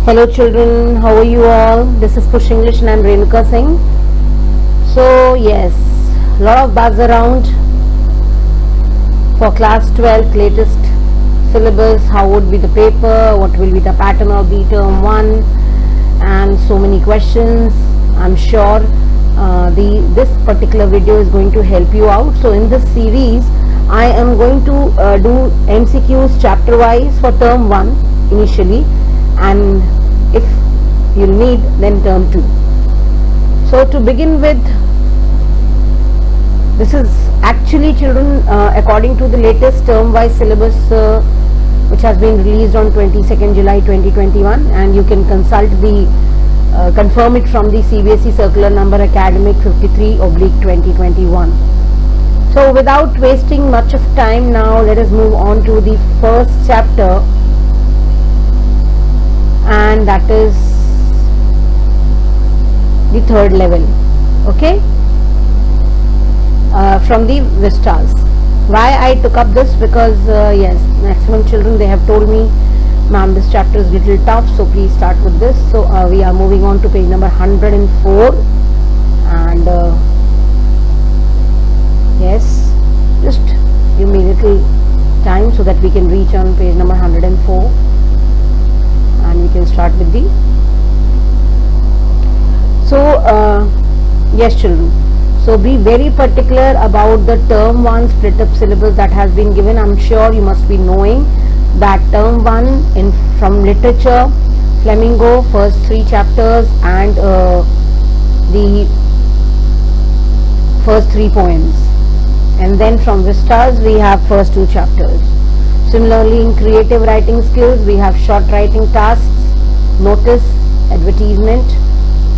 Hello children, how are you all? This is Push English and I am Renuka Singh. So yes, lot of buzz around for class 12th latest syllabus. How would be the paper? What will be the pattern of the term 1? And so many questions. I'm sure this particular video is going to help you out. So in this series, I am going to do MCQs chapter wise for term 1 initially, and if you need then term 2. So to begin with, this is actually children according to the latest term wise syllabus which has been released on 22nd July 2021, and you can consult the confirm it from the Cbse circular number academic 53/2021. So without wasting much of time, now let us move on to the first chapter, and that is the third level. Okay, from the vistas. Why I took up this? Because yes, maximum children, they have told me, ma'am, this chapter is little tough, so please start with this. So we are moving on to page number 104, and yes, just give me little time so that we can reach on page number 104 and we can start with the yes children, so be very particular about the term 1 split up syllabus that has been given. I'm sure you must be knowing that term 1 in from literature, Flamingo, first 3 chapters, and the first 3 poems, and then from vistas we have first 2 chapters. Similarly, in creative writing skills, we have short writing tasks, notice, advertisement,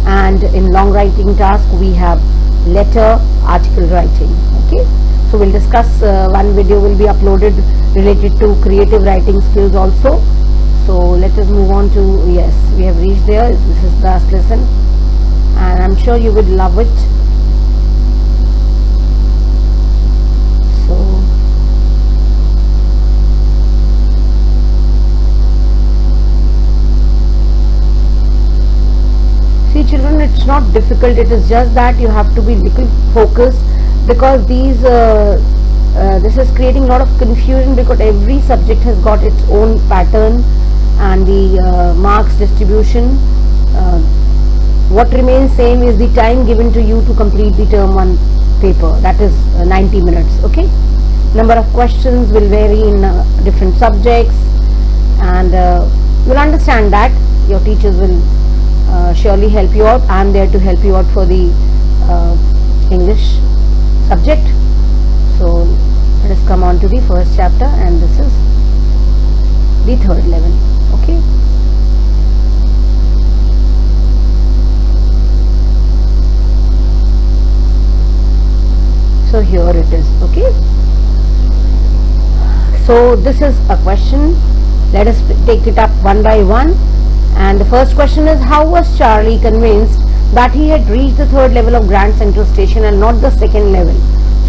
and in long writing task we have letter, article writing. Okay, so we'll discuss, one video will be uploaded related to creative writing skills also. So let us move on to, yes, we have reached there. This is the last lesson and I'm sure you would love it. Children, it's not difficult, it is just that you have to be little focused, because these this is creating a lot of confusion, because every subject has got its own pattern and the marks distribution. What remains same is the time given to you to complete the term 1 paper, that is 90 minutes. Okay, number of questions will vary in different subjects, and you'll understand that. Your teachers will surely help you out. I am there to help you out for the English subject. So let us come on to the first chapter, and this is the third level. Okay, so here it is. Okay, so this is a question. Let us take it up one by one. And the first question is, how was Charlie convinced that he had reached the third level of Grand Central Station and not the second level?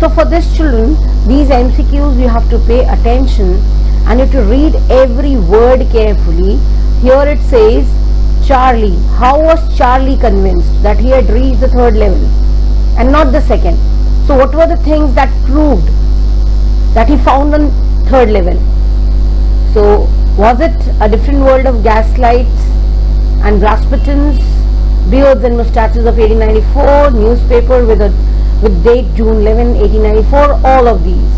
So for this children, these MCQs you have to pay attention and you have to read every word carefully. Here it says, Charlie, how was Charlie convinced that he had reached the third level and not the second? So what were the things that proved that he found on third level? So was it a different world of gaslights and brass buttons, beards and mustaches of 1894, newspaper with date June 11, 1894, all of these.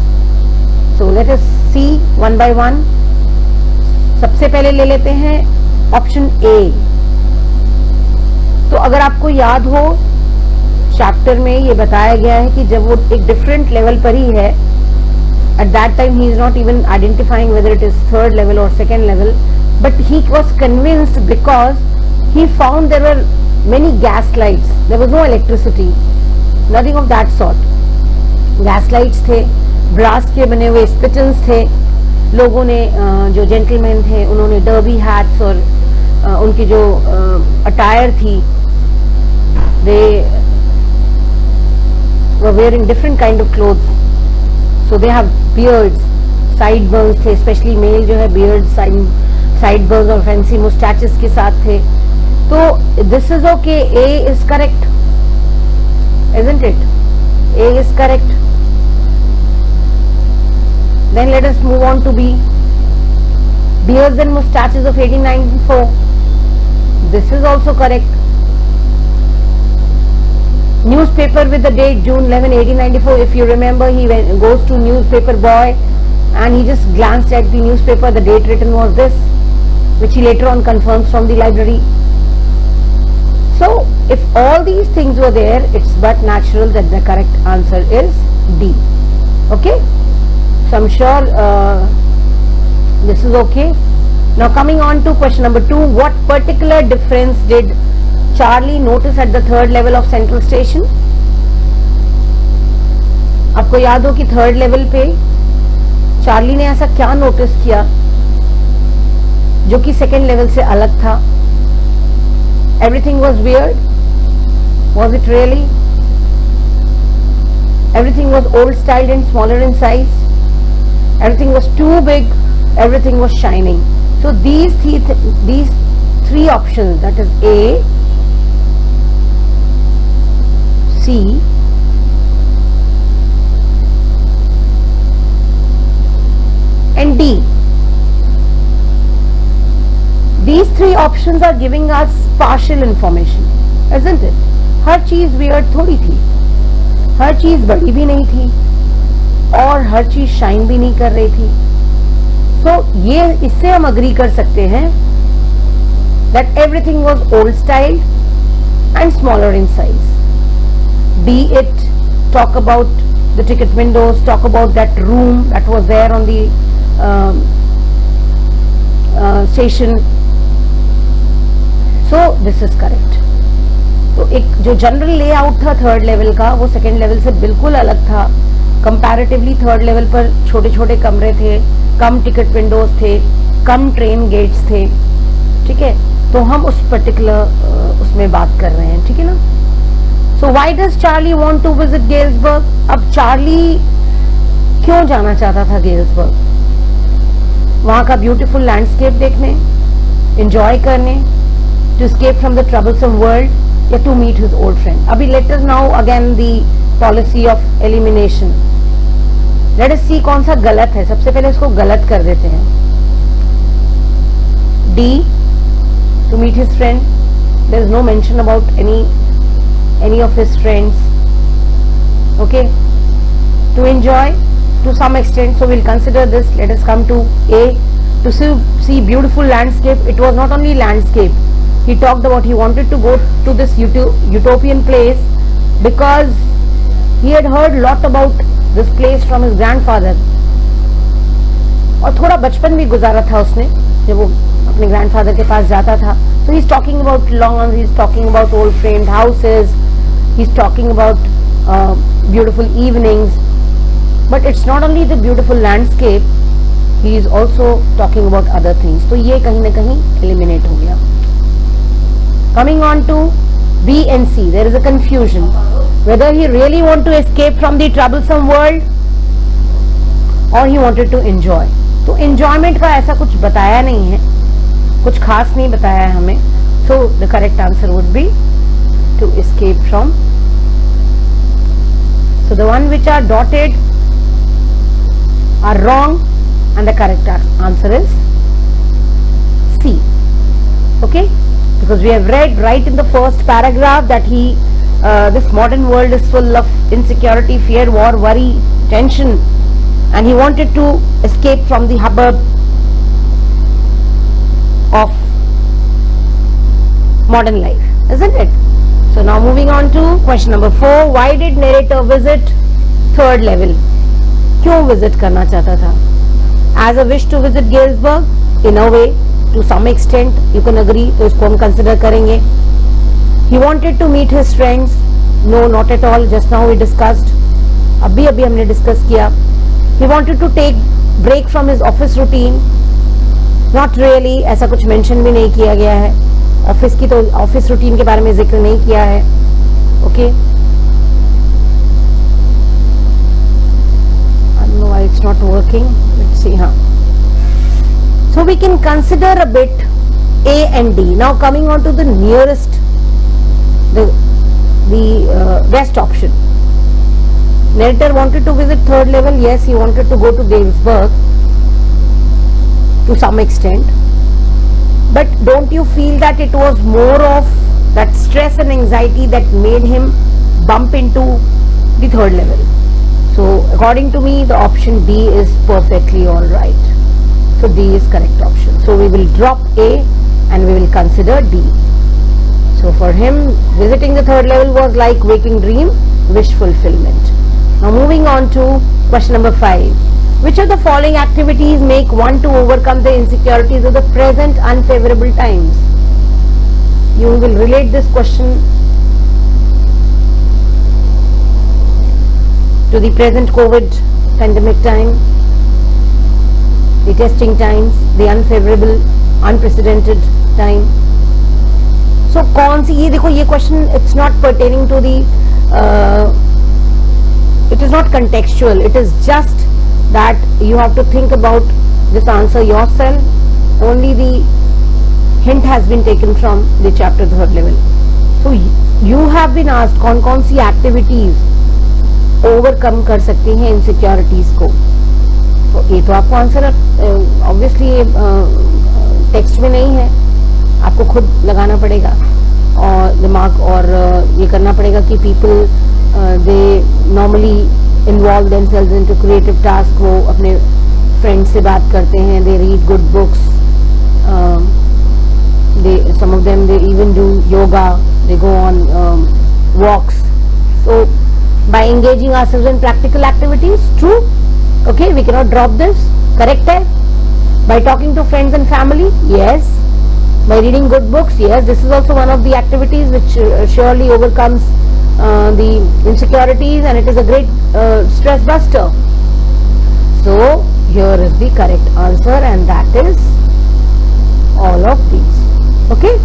So let us see one by one. सबसे पहले ले लेते हैं option A. तो अगर आपको याद हो, चैप्टर में ये बताया गया है कि जब वो एक डिफरेंट लेवल पर ही है, at that time he is not even identifying whether it is third level or second level, but he was convinced because he found there were many gas lights. There was no electricity, nothing of that sort. Gas lights थे, brass के बने हुए spittoons थे, लोगों ने जो gentlemen थे उन्होंने derby hats और उनकी जो attire थी, they were wearing different kind of clothes. So they have beards, sideburns थे, especially male जो है beard साइड बर्स और फैंसी मुस्टैचेस के साथ थे. तो this is okay, A is correct, isn't it? A is correct. Then let us move on to B. Beards and mustaches of 1894. This is also correct. Newspaper with the date June 11, 1894. If you remember, he goes to newspaper boy and he just glanced at the newspaper. The date written was this, which he later on confirms from the library. So, if all these things were there, it's but natural that the correct answer is D. Okay? So, I'm sure this is okay. Now, coming on to question number 2. What particular difference did Charlie notice at the third level of Central Station? आपको याद हो कि third level पे Charlie ने ऐसा क्या notice किया जो कि सेकेंड लेवल से अलग था? Everything was weird. Was it really? Everything was old styled and smaller in size. Everything was too big. Everything was shining. So these three options, that is A, C, and D. These three options are giving us partial information, isn't it? हर चीज weird थोड़ी थी, हर चीज बड़ी भी नहीं थी और हर चीज शाइन भी नहीं कर रही थी. So ये इससे हम अग्री कर सकते हैं that everything was old style and smaller in size. Be it talk about the ticket windows, talk about that room that was there on the station. So this is correct. तो एक जो general layout था third level का वो second level से बिल्कुल अलग था. कंपैरेटिवली थर्ड लेवल पर छोटे छोटे कमरे थे, कम टिकट विंडोज थे, कम ट्रेन गेट्स थे. ठीक है, तो हम उस पर्टिकुलर उसमें बात कर रहे हैं. ठीक है ना. So why does Charlie want to visit Galesburg? अब चार्ली क्यों जाना चाहता था गेल्सबर्ग? वहां का ब्यूटीफुल लैंडस्केप देखने, एंजॉय करने, to escape from the troublesome world, या to meet his old friend? अभी let us now again the policy of elimination. Let us see कौन सा गलत है. सबसे पहले इसको गलत कर देते हैं. D, to meet his friend. There is no mention about any of his friends. Okay, to enjoy to some extent. So we'll consider this. Let us come to A, to see beautiful landscape. It was not only landscape. He talked about he wanted to go to this utopian place because he had heard lot about this place from his grandfather. और थोड़ा बचपन भी गुजारा था उसने जब वो अपने ग्रैंडफादर के पास जाता था. So he's talking about lawns, he's talking about old framed houses, he's talking about beautiful evenings. But it's not only the beautiful landscape, he is also talking about other things. तो ये कहीं ना कहीं eliminate हो गया. Coming on to B and C, there is a confusion whether he really want to escape from the troublesome world or he wanted to enjoy. तो enjoyment का ऐसा कुछ बताया नहीं है, कुछ खास नहीं बताया है हमें. So the correct answer would be to escape from. So the one which are dotted are wrong and the correct answer is C. Okay, because we have read right in the first paragraph that this modern world is full of insecurity, fear, war, worry, tension, and he wanted to escape from the hubbub of modern life, isn't it? So now moving on to question number 4. Why did narrator visit third level? क्यों visit करना चाहता था? As a wish to visit Galesburg, in a way, to some extent, you can agree. तो इसको हम consider करेंगे. He wanted to meet his friends. No, not at all. Just now we discussed. अभी हमने discuss किया. He wanted to take break from his office routine. Not really. ऐसा कुछ mention भी नहीं किया गया है. ऑफिस रूटीन के बारे में जिक्र नहीं किया है. Okay, I don't know why it's not working. Let's see. हाँ, सो So we can consider a bit A and D. Now coming on to the nearest, the best option. Narrator wanted to visit third level. Yes, he wanted to go to Galesburg to some extent. But don't you feel that it was more of that stress and anxiety that made him bump into the third level? So according to me, the option B is perfectly alright. So D is correct option. So we will drop A and we will consider D. So for him, visiting the third level was like waking dream, wish fulfillment. Now moving on to question number 5. Which of the following activities make one to overcome the insecurities of the present unfavorable times? You will relate this question to the present COVID pandemic time, the testing times, the unfavorable, unprecedented time. So कौन सी, ये देखो ये question, it's not pertaining to the it is not contextual, it is just that you have to think about this answer yourself. Only the hint has been taken from the chapter third level. So you have been asked कौन सी activities overcome कर सकती हैं insecurities को. तो ये तो आपको answer obviously text में नहीं है, आपको खुद लगाना पड़ेगा और दिमाग, और ये करना पड़ेगा कि people they normally involve themselves into creative task. वो अपने फ्रेंड्स से बात करते हैं, they read good books, they some of them they even do yoga, they go on walks. So by engaging ourselves in practical activities, true, okay, we cannot drop this, correct hai. By talking to friends and family, yes. By reading good books, yes, this is also one of the activities which surely overcomes the insecurities, and it is a great stress buster. So here is the correct answer, and that is all of these. Okay.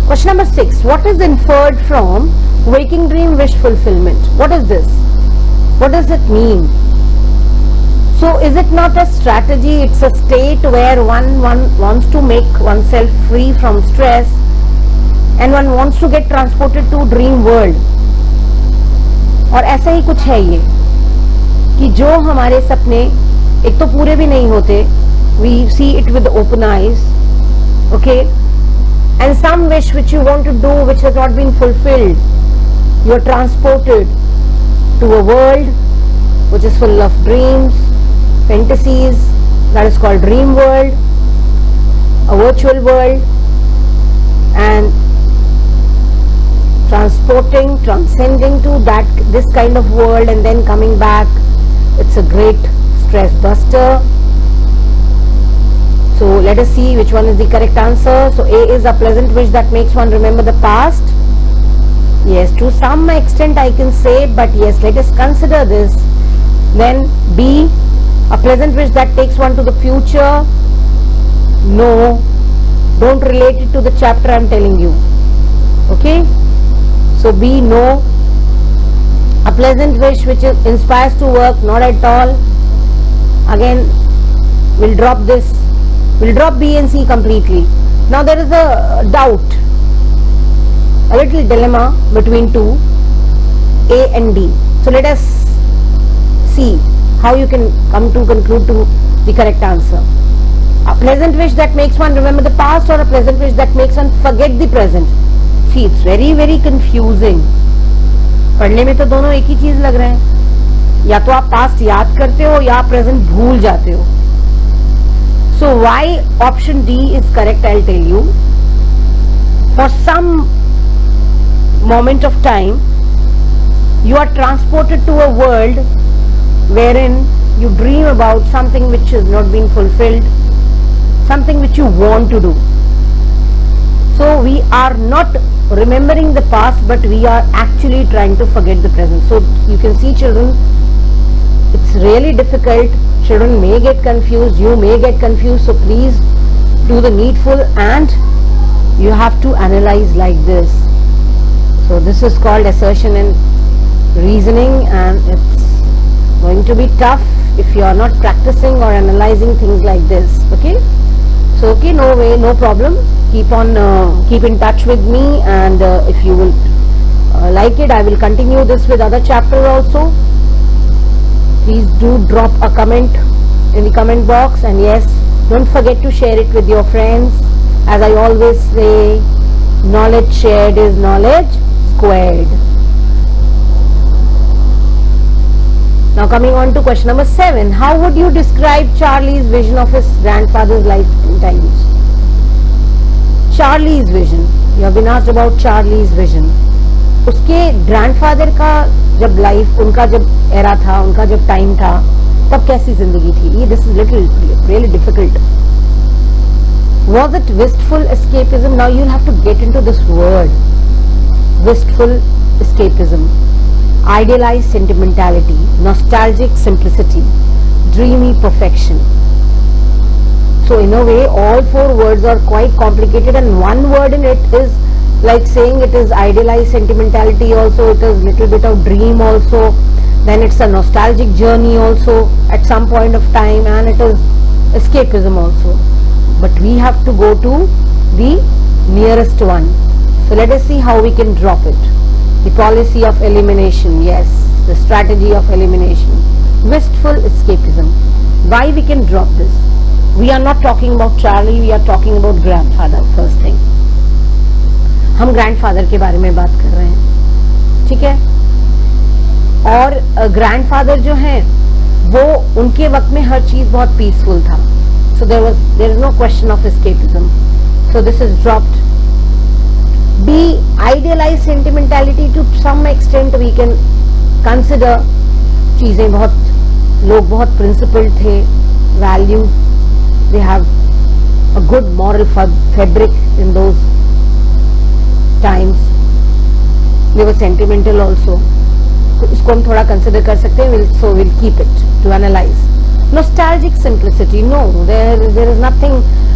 Question number 6. What is inferred from waking dream wish fulfillment? What is this? What does it mean? So is it not a strategy? It's a state where one wants to make oneself free from stress, and one wants to get transported to dream world. और ऐसा ही कुछ है ये कि जो हमारे सपने एक तो पूरे भी नहीं होते, we see it with open eyes, okay, and some wish which you want to do which has not been fulfilled, you are transported to a world which is full of dreams, fantasies, that is called dream world, a virtual world, and transcending to this kind of world and then coming back, it's a great stress buster. So let us see which one is the correct answer. So A is a pleasant wish that makes one remember the past. Yes, to some extent I can say, but yes, let us consider this. Then B, a pleasant wish that takes one to the future. No, don't relate it to the chapter I am telling you. Okay, so B, no. A pleasant wish which inspires to work, not at all. Again, we'll drop this. We'll drop B and C completely. Now there is a doubt, a little dilemma between two, A and D. So let us see how you can come to conclude to the correct answer. A pleasant wish that makes one remember the past, or a pleasant wish that makes one forget the present. See, it's very confusing. पढ़ने में तो दोनों एक ही चीज लग रहे हैं, या तो आप पास्ट याद करते हो या प्रेजेंट भूल जाते हो. So why option D is correct, I'll tell you. For some moment of time, you are transported to a world wherein you dream about something which has not been fulfilled, something which you want to do. So we are not remembering the past, but we are actually trying to forget the present. So you can see, children, it's really difficult. Children may get confused, you may get confused, so please do the needful, and you have to analyze like this. So this is called assertion and reasoning, and it's going to be tough if you are not practicing or analyzing things like this. Okay, so okay, no way, no problem, keep in touch with me, and if you will like it, I will continue this with other chapter also. Please do drop a comment in the comment box, and yes, don't forget to share it with your friends. As I always say, knowledge shared is knowledge squared. Now coming on to question number 7. How would you describe Charlie's vision of his grandfather's life in times? Charlie's vision. You have been asked about Charlie's vision. उसके grandfather का जब life, उनका जब era था, उनका जब time था, तब कैसी जिंदगी थी? ये this is little really difficult. Was it wistful escapism? Now you'll have to get into this word. Wistful escapism, idealized sentimentality, nostalgic simplicity, dreamy perfection. So in a way, all 4 words are quite complicated, and one word in it is like saying it is idealized sentimentality also, it is little bit of dream also, then it's a nostalgic journey also at some point of time, and it is escapism also. But we have to go to the nearest one. So let us see how we can drop it. The policy of elimination, yes, the strategy of elimination. Wistful escapism. Why we can drop this? We are not talking about Charlie, we are talking about grandfather first thing. हम grandfather के बारे में बात कर रहे हैं, ठीक है? और grandfather जो हैं, वो उनके वक्त में हर चीज बहुत पीसफुल था. So there is no question of escapism. So this is dropped. B, idealized sentimentality. To some extent we can consider चीजें बहुत, लोग बहुत principled थे, value, they have a good moral fabric in those times. They were sentimental also. तो इसको हम थोड़ा consider कर सकते हैं. So we'll keep it to analyze. Nostalgic simplicity, no, there is nothing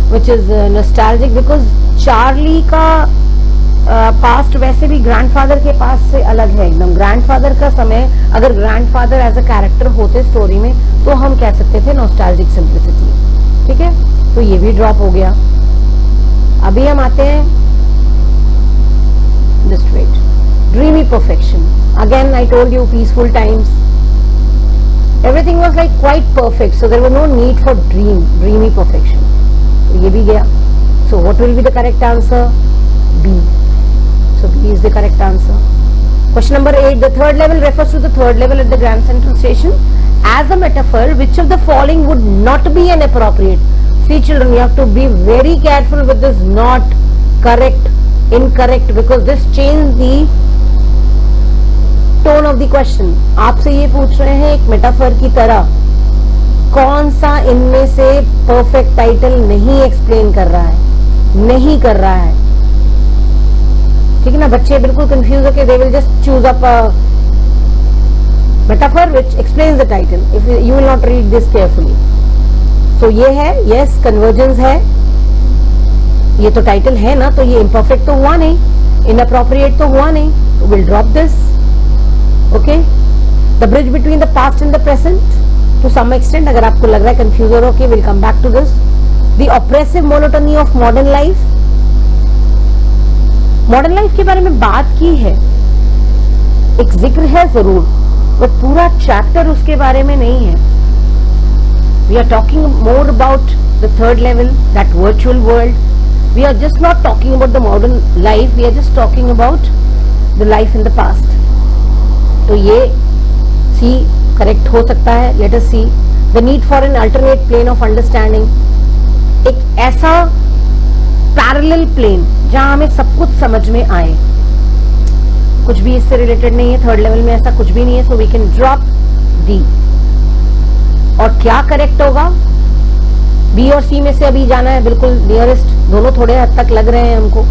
which is nostalgic, because Charlie का past वैसे भी ग्रैंडफादर के पास से अलग है एकदम. ग्रैंडफादर का समय, अगर ग्रैंडफादर एज अ कैरेक्टर होते स्टोरी में, तो हम कह सकते थे नॉस्टैल्जिक सिंप्लिसिटी. ठीक है, तो ये भी ड्रॉप हो गया. अभी हम आते हैं just wait, dreamy perfection. Again I told you, peaceful times, everything was like quite perfect, so there was no need for dreamy perfection. तो ये भी गया. So what will be the correct answer? B. So B is the correct answer. Question number 8. The third level refers to the third level at the Grand Central Station. As a metaphor, which of the following would not be an appropriate? See children, you have to be very careful with this not, correct, incorrect, because this changes the tone of the question. आपसे ये पूछ रहे हैं एक metaphor की तरह, कौन सा इनमें से परफेक्ट टाइटल नहीं एक्सप्लेन कर रहा है, नहीं कर रहा है. ठीक है ना, बच्चे बिल्कुल कंफ्यूज होके they will just choose up a metaphor which explains the title if you will not read this carefully. So ये है, यस, कन्वर्जेंस है, ये तो टाइटल है ना, तो ये इम्परफेक्ट तो हुआ नहीं, इनअप्रोप्रिएट तो हुआ नहीं, तो will drop this. Okay, the bridge between the past and the present, to some extent, अगर आपको लग रहा है कंफ्यूज हो रहा है, okay, we'll come back to this. The oppressive monotony of modern life. Modern life के बारे में बात की है, एक जिक्र है जरूर, बट पूरा चैप्टर उसके बारे में नहीं है. We are talking more about the third level, that virtual world. We are just not talking about the modern life, we are just talking about the life in the past. तो ये C correct हो सकता है. Let us see. The need for an alternate plane of understanding. एक ऐसा parallel plane जहां हमें सब कुछ समझ में आए. कुछ भी इससे रिलेटेड नहीं है, थर्ड लेवल में ऐसा कुछ भी नहीं है. So we can drop D. और क्या करेक्ट होगा? बी और सी में से अभी जाना है बिल्कुल नियरेस्ट. दोनों थोड़े हद तक लग रहे हैं हमको.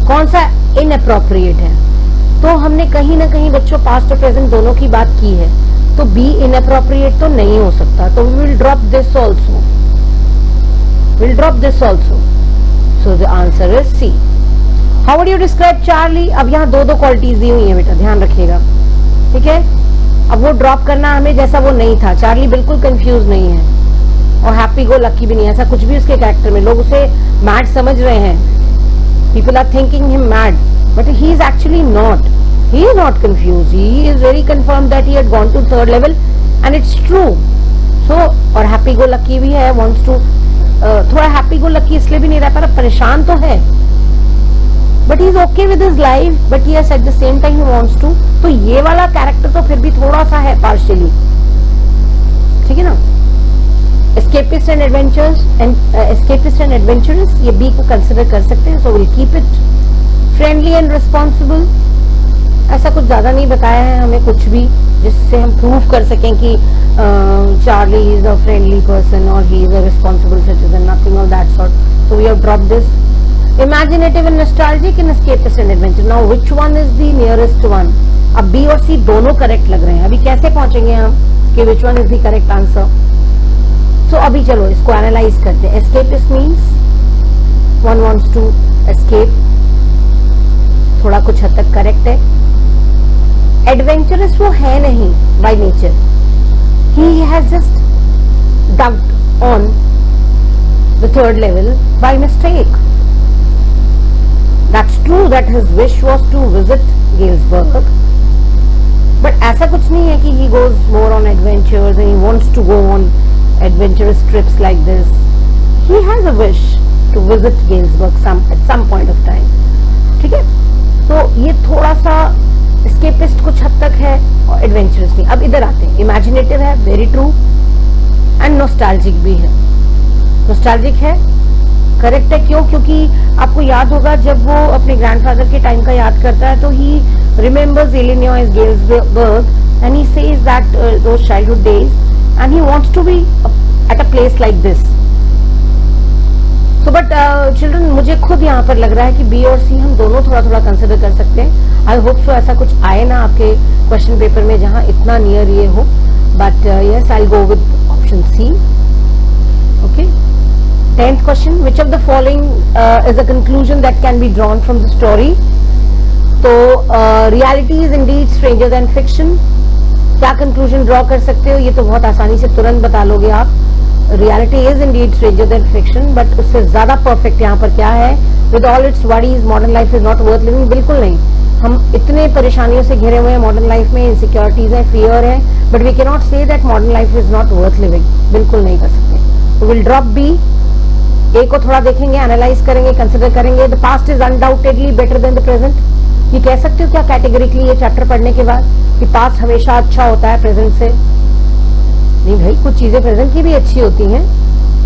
कौन सा इनअप्रोप्रिएट है? तो हमने कहीं ना कहीं बच्चों पास्ट और प्रेजेंट दोनों की बात की है, तो बी इनअप्रोप्रिएट तो नहीं हो सकता. तो we will drop this also, will drop this also. So the answer is C. How would you describe Charlie? अब यहाँ दो क्वालिटीज दी हुई है बेटा, ध्यान रखिएगा, ठीक है. अब वो ड्रॉप करना हमें जैसा वो नहीं था, चार्ली बिल्कुल कंफ्यूज नहीं है और हैप्पी गो लकी भी नहीं है, ऐसा कुछ भी उसके कैरेक्टर में, लोग उसे मैड समझ रहे हैं, people are thinking him mad, but he is actually not, he is not confused, he is very confirmed that he had gone to third level and it's true. So और happy go lucky भी है, wants to थोड़ा happy go lucky इसलिए भी नहीं रह पा रहा, परेशान तो है, but he is okay with his life, but yes at the same time he wants to, तो ये वाला कैरेक्टर तो फिर भी थोड़ा सा है partially, ठीक है ना. Escapist and adventures and escapist and adventurous, ये B को कंसिडर कर सकते हैं, so we'll keep it. Friendly and responsible, ऐसा कुछ ज्यादा नहीं बताया है हमें कुछ भी जिससे हम प्रूव कर सकें कि Charlie is a friendly person or he is a responsible citizen, nothing of that sort, so we have dropped this. Imaginative and nostalgic and escapist and adventure, now which one is the nearest one? अब B और C दोनों correct लग रहे हैं, अभी कैसे पहुंचेंगे हम कि which one is the correct answer? So अभी चलो इसको एनालाइज करते हैं. Escapist means one wants to escape, थोड़ा कुछ हद तक करेक्ट है. Adventurous वो है नहीं by nature, he has just ducked on the third level by mistake. That's true that his wish was to visit Galesburg, but ऐसा कुछ नहीं है कि he goes more on adventures and he wants to go on adventurous trips like this. He has a wish to visit Galesburg at some point of time. ठीक है, तो ये थोड़ा सा escapist कुछ हद तक है और adventurous नहीं. अब इधर आते हैं, imaginative है, very true, and nostalgic भी है. nostalgic है, करेक्ट है. क्यों? क्योंकि आपको याद होगा जब वो अपने ग्रैंडफादर के टाइम का याद करता है तो he remembers Illinois Galesburg and he says that those childhood days and he wants to be at a place like this. So but children, मुझे खुद यहाँ पर लग रहा है कि बी और सी हम दोनों थोड़ा थोड़ा कंसिडर कर सकते हैं. आई होप सो ऐसा कुछ आए ना आपके क्वेश्चन पेपर में जहाँ इतना नियर ये हो, but yes I will go with option C. Okay. 10th question, which of the following is a conclusion that can be drawn from the story? तो reality is indeed stranger than fiction. क्या conclusion draw कर सकते हो? ये तो बहुत आसानी से तुरंत बता लोगे आप. Reality is indeed stranger than fiction, but उससे ज्यादा perfect यहाँ पर क्या है? With all its worries, modern life is not worth living. बिल्कुल नहीं. हम इतने परेशानियों से घिरे हुए हैं modern life में, insecurities है, fear है, but we cannot say that modern life is not worth living. बिल्कुल नहीं कर सकते. So we'll drop B. ए को थोड़ा देखेंगे, एनालाइज करेंगे, कंसिडर करेंगे. The past is undoubtedly better than the present. ये कह सकते हो क्या कैटेगरिकली ये चैप्टर पढ़ने के बाद कि पास्ट हमेशा अच्छा होता है प्रेजेंट से? नहीं भाई, कुछ चीजें प्रेजेंट की भी अच्छी होती हैं.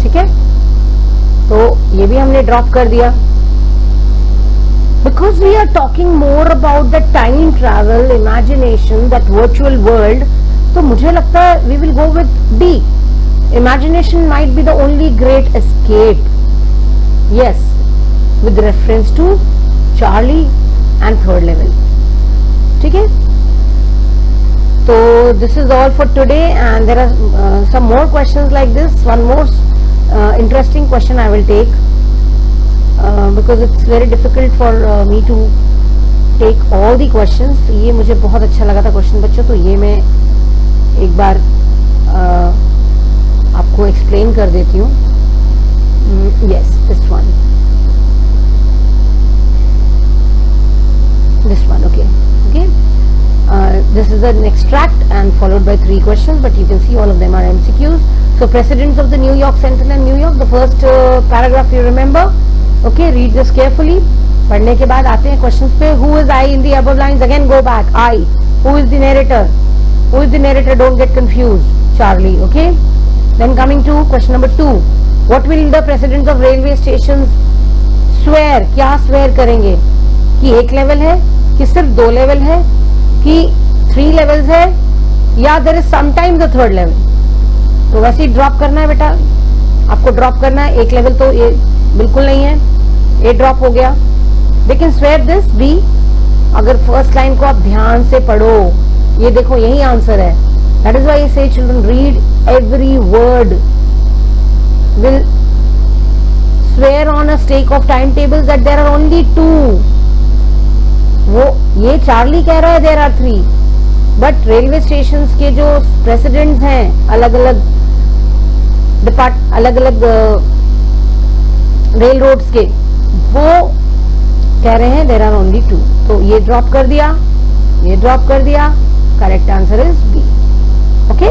ठीक है, तो ये भी हमने ड्रॉप कर दिया. Because we are talking more about the time travel, imagination, that virtual world, तो मुझे लगता है we will go with D. Imagination might be the only great escape. Yes, with reference to Charlie and third level. ठीक है? So this is all for today, and there are some more questions like this. One more interesting question I will take because it's very difficult for me to take all the questions. ये मुझे बहुत अच्छा लगा था question बच्चों, तो ये मैं एक बार आपको एक्सप्लेन कर देती हूँ. Yes, this one, okay. This is an extract and followed by 3 questions, but you can see all of them are MCQs. So presidents of the New York Central and New York, the first paragraph you remember. Okay, read this carefully. पढ़ने के बाद आते हैं questions पे. Who is I in the above lines? Again go back. I. Who is the narrator? Who is the narrator? Don't get confused. Charlie. Okay. Then coming to question number 2. What will the presidents of railway stations swear? क्या swear करेंगे? कि एक level है, कि सिर्फ 2 level है, कि 3 levels है, या there is sometimes the 3rd level. तो वैसे ही ड्रॉप करना है बेटा, आपको ड्रॉप करना है. एक लेवल तो ये बिल्कुल नहीं है, ये ड्रॉप हो गया. They can swear this B. अगर फर्स्ट लाइन को आप ध्यान से पढ़ो, ये देखो यही आंसर है. That is why I say children read every word. Will swear on a stake of timetables that there are only 2. वो ये चार्ली कह रहा है there are 3. But railway station के जो प्रेसिडेंट्स हैं अलग अलग रेल रोड्स के, वो कह रहे हैं देयर आर ओनली 2, तो ये ड्रॉप कर दिया, ये ड्रॉप कर दिया, correct answer is B. Okay,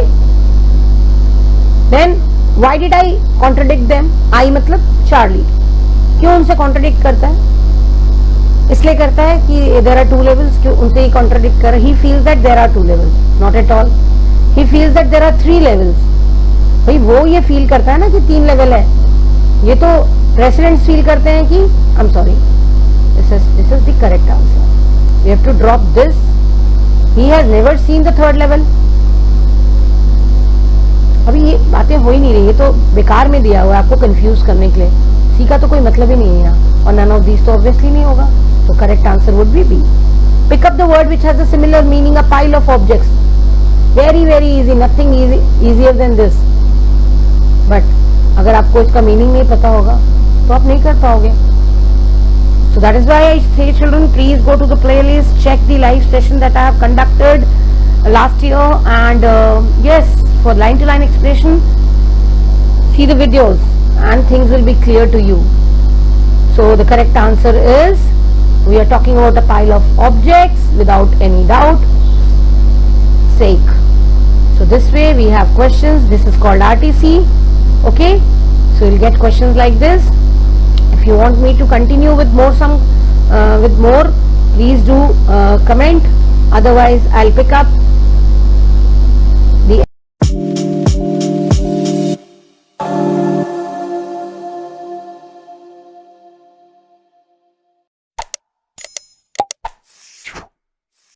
then why did I contradict them? I मतलब चार्ली. क्यों उनसे कॉन्ट्रडिक्ट करता है? इसलिए करता है कि देयर आर 2 लेवल्स. क्यों उनसे ही कॉन्ट्रडिक्ट कर? He feels that there are 2 levels. Not at all. He feels that there are 3 levels. भाई वो ये फील करता है ना कि 3 लेवल है. ये तो प्रेसिडेंट्स फील करते हैं कि I am sorry, this is the correct answer. We have to drop this. He has never seen the 3rd level. अभी ये बातें हो ही नहीं रही, ये तो बेकार में दिया हुआ है आपको कंफ्यूज करने के लिए. सी का तो कोई मतलब ही नहीं है यहाँ, और नन ऑफ दीज तो ऑब्वियसली नहीं होगा. तो correct answer would be B. Pick up the word which has a similar meaning, a pile of objects. Very very easy, nothing easier than this. But अगर आपको इसका मीनिंग नहीं पता होगा तो आप नहीं कर पाओगे. So that is why I say, children, please go to the playlist, check the live session that I have conducted last year, and yes, for line to line expression, see the videos and things will be clear to you. So the correct answer is, we are talking about a pile of objects without any doubt, sake. So this way we have questions. This is called RTC. Okay, so you'll get questions like this. If you want me to continue with more, please do comment. Otherwise I'll pick up